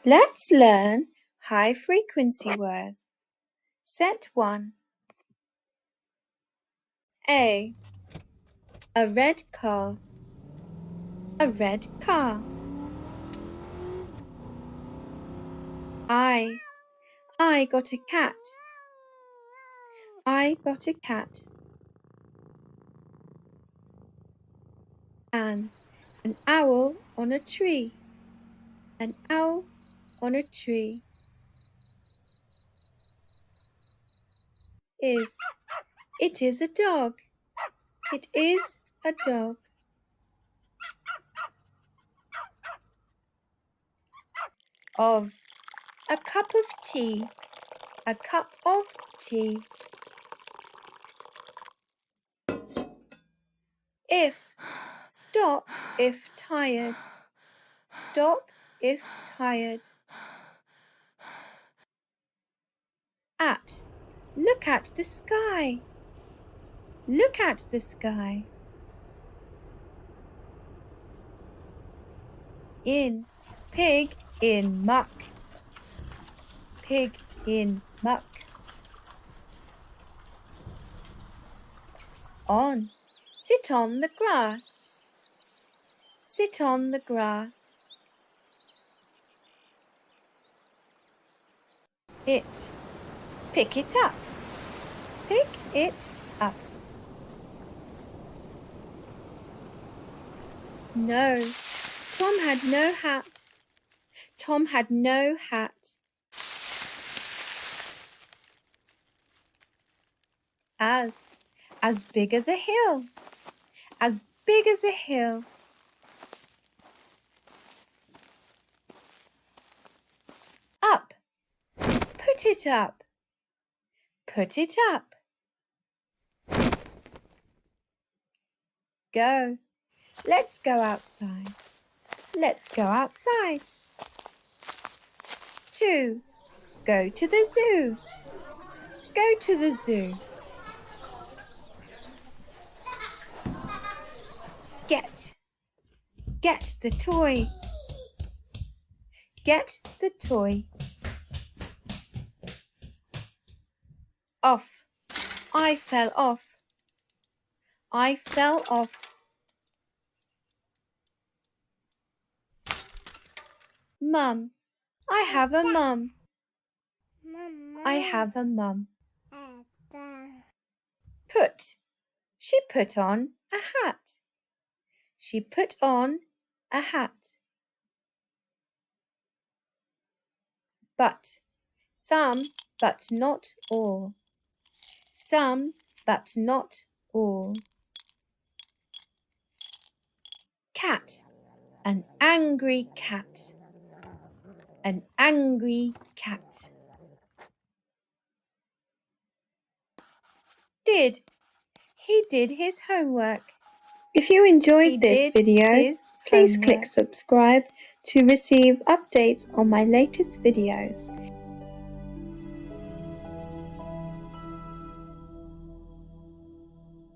Let's learn high-frequency words. Set 1. A red car. A red car. I got a cat. I got a cat. An owl on a tree. An owl on a tree. It is a dog. It is a dog. Of a cup of tea. A cup of tea. If, stop if tired. Stop if tired. At, look at the sky. Look at the sky. In, pig in muck. Pig in muck. On, sit on the grass. Sit on the grass. It, pick it up. Pick it up. No, Tom had no hat. Tom had no hat. As big as a hill. As big as a hill. Up, put it up. Put it up. Go. Let's go outside. Let's go outside. 2. Go to the zoo. Go to the zoo. Get the toy. Get the toy. Off. I fell off. I fell off. Mum. I have a mum. I have a mum. Put. She put on a hat. She put on a hat. But. Some, but not all. Some, but not all. Cat. An angry cat. An angry cat. Did. He did his homework. If you enjoyed this video, please click subscribe to receive updates on my latest videos.